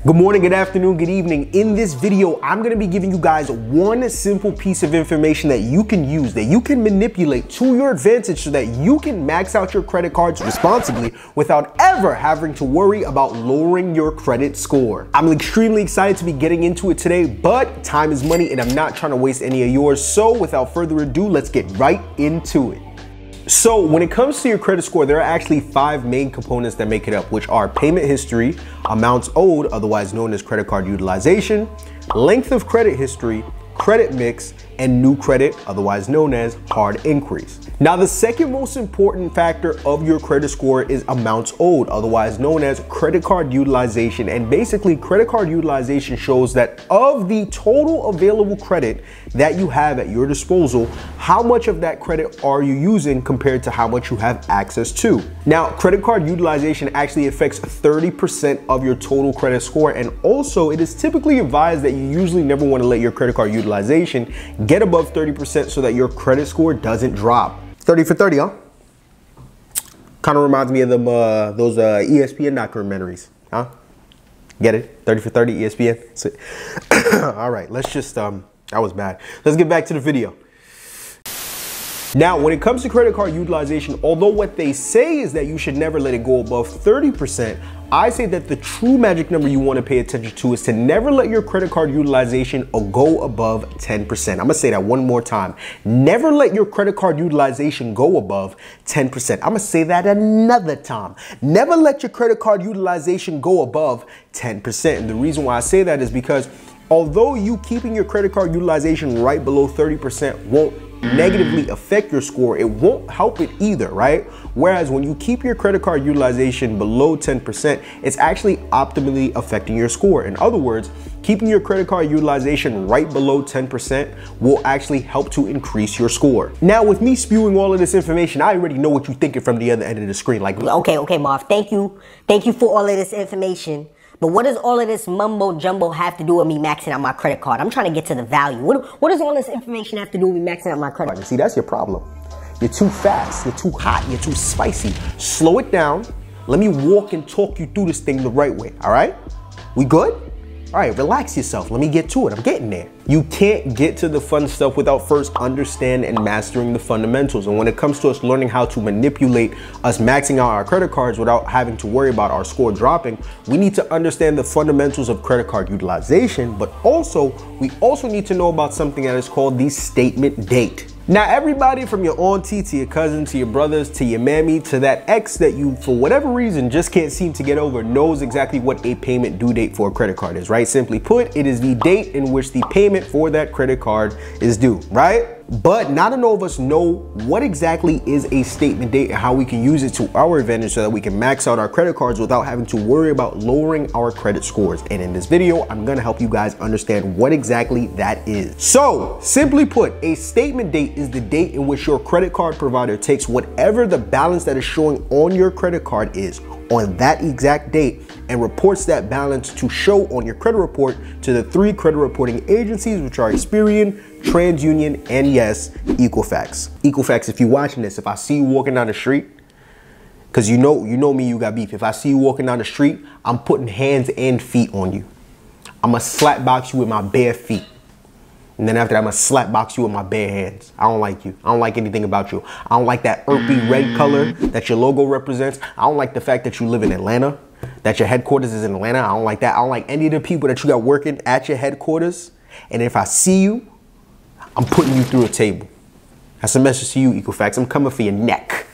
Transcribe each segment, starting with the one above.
Good morning, good afternoon, good evening. In this video, I'm gonna be giving you guys one simple piece of information that you can use, that you can manipulate to your advantage so that you can max out your credit cards responsibly without ever having to worry about lowering your credit score. I'm extremely excited to be getting into it today, but time is money and I'm not trying to waste any of yours. So without further ado, let's get right into it. So when it comes to your credit score, there are actually 5 main components that make it up, which are payment history, amounts owed, otherwise known as credit card utilization, length of credit history, credit mix, and new credit, otherwise known as hard inquiries. Now, the second most important factor of your credit score is amounts owed, otherwise known as credit card utilization. And basically, credit card utilization shows that of the total available credit that you have at your disposal, how much of that credit are you using compared to how much you have access to. Now, credit card utilization actually affects 30% of your total credit score. And also, it is typically advised that you usually never want to let your credit card utilization get above 30% so that your credit score doesn't drop. 30 for 30, huh? Kind of reminds me of them, those ESPN documentaries, huh? Get it? 30 for 30, ESPN. All right, let's just, that was bad. Let's get back to the video. Now, when it comes to credit card utilization, although what they say is that you should never let it go above 30%, I say that the true magic number you want to pay attention to is to never let your credit card utilization go above 10%. I'm gonna say that one more time. Never let your credit card utilization go above 10%. I'm gonna say that another time. Never let your credit card utilization go above 10%. And the reason why I say that is because although you keeping your credit card utilization right below 30% won't negatively affect your score, it won't help it either, right? Whereas when you keep your credit card utilization below 10%, it's actually optimally affecting your score. In other words, keeping your credit card utilization right below 10% will actually help to increase your score. Now, with me spewing all of this information, I already know what you're thinking from the other end of the screen. Like, okay, Marv, thank you for all of this information. But what does all of this mumbo jumbo have to do with me maxing out my credit card? I'm trying to get to the value. What does all this information have to do with me maxing out my credit card? See, that's your problem. You're too fast, you're too hot, you're too spicy. Slow it down. Let me walk and talk you through this thing the right way, all right? We good? All right, relax yourself. Let me get to it. I'm getting there. You can't get to the fun stuff without first understanding and mastering the fundamentals. And when it comes to us learning how to manipulate us maxing out our credit cards without having to worry about our score dropping, we need to understand the fundamentals of credit card utilization, but also we also need to know about something that is called the statement date. Now, everybody from your auntie to your cousin to your brothers to your mammy to that ex that you, for whatever reason, just can't seem to get over knows exactly what a payment due date for a credit card is, right? Simply put, it is the date in which the payment for that credit card is due, right? But not all of us know what exactly is a statement date and how we can use it to our advantage so that we can max out our credit cards without having to worry about lowering our credit scores. And in this video, I'm gonna help you guys understand what exactly that is. So, simply put, a statement date is the date in which your credit card provider takes whatever the balance that is showing on your credit card is on that exact date and reports that balance to show on your credit report to the 3 credit reporting agencies, which are Experian, TransUnion, and yes, Equifax. Equifax, if you're watching this, if I see you walking down the street, because you know me, you got beef. If I see you walking down the street, I'm putting hands and feet on you. I'm gonna slap box you with my bare feet. And then after that, I'm gonna slap box you with my bare hands. I don't like you. I don't like anything about you. I don't like that earthy red color that your logo represents. I don't like the fact that you live in Atlanta, that your headquarters is in Atlanta. I don't like that. I don't like any of the people that you got working at your headquarters. And if I see you, I'm putting you through a table. That's a message to you, Equifax. I'm coming for your neck.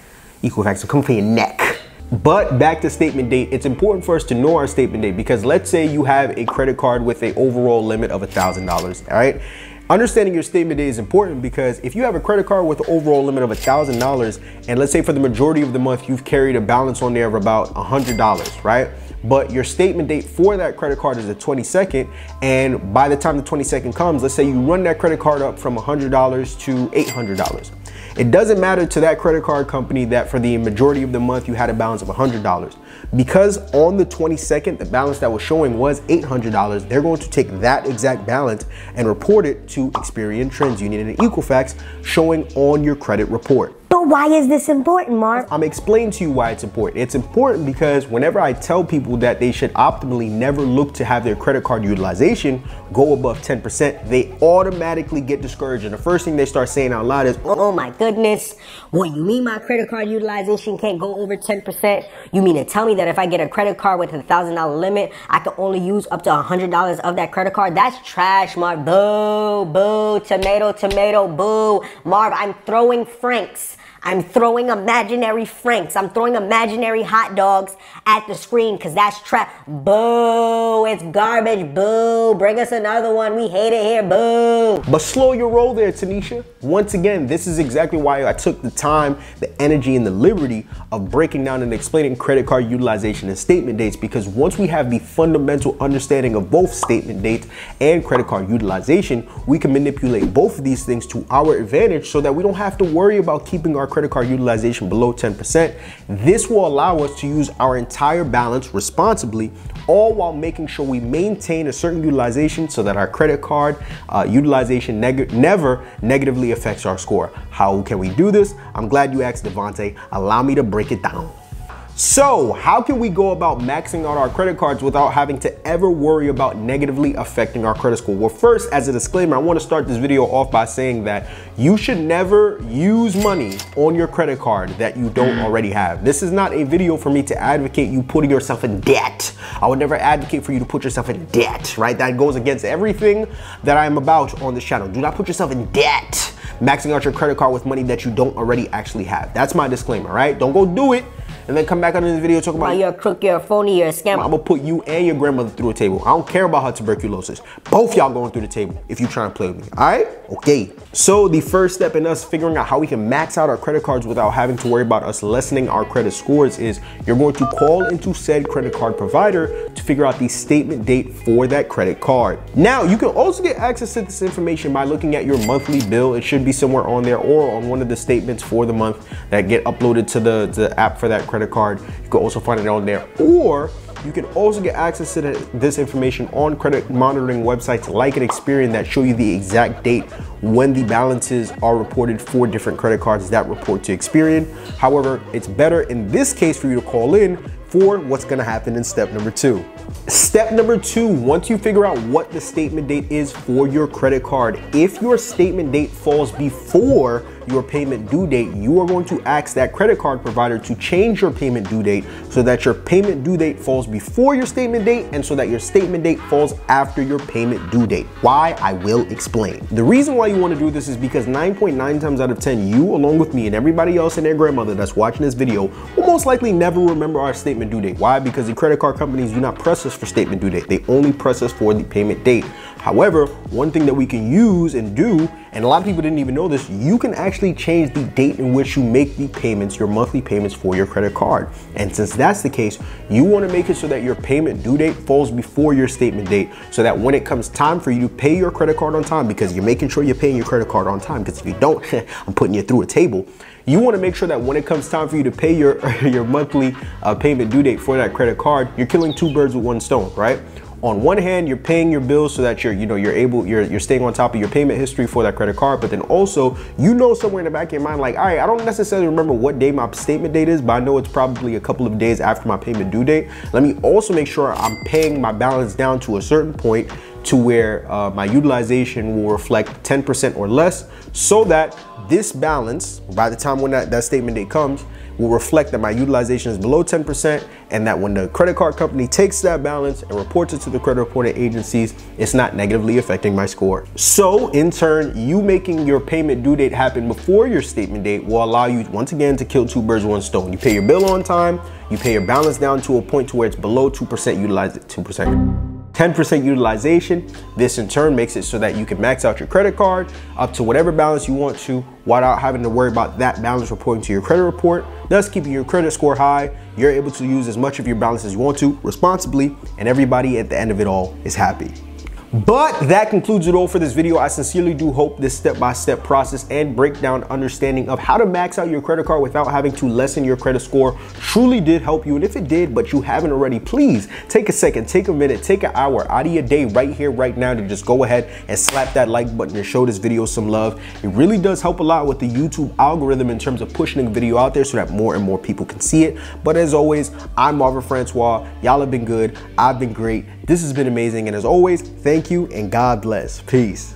Equifax, I'm coming for your neck. But back to statement date, it's important for us to know our statement date because let's say you have a credit card with an overall limit of $1,000, all right? Understanding your statement date is important because if you have a credit card with an overall limit of $1,000 and let's say for the majority of the month you've carried a balance on there of about $100, right? But your statement date for that credit card is the 22nd, and by the time the 22nd comes, let's say you run that credit card up from $100 to $800. It doesn't matter to that credit card company that for the majority of the month you had a balance of $100. Because on the 22nd, the balance that was showing was $800, they're going to take that exact balance and report it to Experian, TransUnion, and Equifax, showing on your credit report. Boom. But why is this important, Marv? I'm explaining to you why it's important. It's important because whenever I tell people that they should optimally never look to have their credit card utilization go above 10%, they automatically get discouraged. And the first thing they start saying out loud is, oh my goodness, what, you mean my credit card utilization can't go over 10%? You mean to tell me that if I get a credit card with a $1,000 limit, I can only use up to $100 of that credit card? That's trash, Marv. Boo, boo, tomato, tomato, boo. Marv, I'm throwing francs. I'm throwing imaginary francs. I'm throwing imaginary hot dogs at the screen because that's trash. Boo, it's garbage. Boo, bring us another one. We hate it here. Boo. But slow your roll there, Tanisha. Once again, this is exactly why I took the time, the energy, and the liberty of breaking down and explaining credit card utilization and statement dates, because once we have the fundamental understanding of both statement dates and credit card utilization, we can manipulate both of these things to our advantage so that we don't have to worry about keeping our credit card utilization below 10%. This will allow us to use our entire balance responsibly, all while making sure we maintain a certain utilization so that our credit card utilization never negatively affects our score. How can we do this? I'm glad you asked, Devontae. Allow me to break it down. So how can we go about maxing out our credit cards without having to ever worry about negatively affecting our credit score? Well, first, as a disclaimer, I want to start this video off by saying that you should never use money on your credit card that you don't already have. This is not a video for me to advocate you putting yourself in debt. I would never advocate for you to put yourself in debt, right? That goes against everything that I am about on this channel. Do not put yourself in debt, maxing out your credit card with money that you don't already actually have. That's my disclaimer, right? Don't go do it and then come back on this video talking about you're a crook, you're a phony, you're a scammer. I'm gonna put you and your grandmother through a table. I don't care about her tuberculosis. Both y'all going through the table if you trying to play with me, all right? Okay. So the first step in us figuring out how we can max out our credit cards without having to worry about us lessening our credit scores is you're going to call into said credit card provider to figure out the statement date for that credit card. Now, you can also get access to this information by looking at your monthly bill. It should be somewhere on there or on one of the statements for the month that get uploaded to the app for that credit card. You can also find it on there, or you can also get access to this information on credit monitoring websites like Experian that show you the exact date when the balances are reported for different credit cards that report to Experian. However, it's better in this case for you to call in for what's gonna happen in step number 2. Step number 2, once you figure out what the statement date is for your credit card, if your statement date falls before your payment due date, you are going to ask that credit card provider to change your payment due date so that your payment due date falls before your statement date and so that your statement date falls after your payment due date. Why? I will explain. The reason why you want to do this is because 9.9 times out of 10, you, along with me and everybody else and their grandmother that's watching this video, will most likely never remember our statement due date. Why? Because the credit card companies do not press us for statement due date. They only press us for the payment date. However, one thing that we can use and do, and a lot of people didn't even know this, you can actually change the date in which you make the payments, your monthly payments for your credit card. And since that's the case, you want to make it so that your payment due date falls before your statement date so that when it comes time for you to pay your credit card on time, because you're making sure you're paying your credit card on time, because if you don't, I'm putting you through a table. You want to make sure that when it comes time for you to pay your monthly payment due date for that credit card, you're killing two birds with one stone, right? On one hand, you're paying your bills so that you're staying on top of your payment history for that credit card, but then also, somewhere in the back of your mind, like, all right, I don't necessarily remember what day my statement date is, but I know it's probably a couple of days after my payment due date. Let me also make sure I'm paying my balance down to a certain point to where my utilization will reflect 10% or less, so that this balance, by the time when that statement date comes, will reflect that my utilization is below 10%, and that when the credit card company takes that balance and reports it to the credit reporting agencies, it's not negatively affecting my score. So in turn, you making your payment due date happen before your statement date will allow you once again to kill two birds with one stone. You pay your bill on time, you pay your balance down to a point to where it's below 2% utilized, 10% utilization. This in turn makes it so that you can max out your credit card up to whatever balance you want to without having to worry about that balance reporting to your credit report, thus keeping your credit score high. You're able to use as much of your balance as you want to responsibly, and everybody at the end of it all is happy. But that concludes it all for this video. I sincerely do hope this step-by-step process and breakdown understanding of how to max out your credit card without having to lessen your credit score truly did help you. And if it did, but you haven't already, please take a second, take a minute, take an hour out of your day right here, right now to just go ahead and slap that like button and show this video some love. It really does help a lot with the YouTube algorithm in terms of pushing the video out there so that more and more people can see it. But as always, I'm Marvin Francois. Y'all have been good. I've been great. This has been amazing. And as always, thank you and God bless. Peace.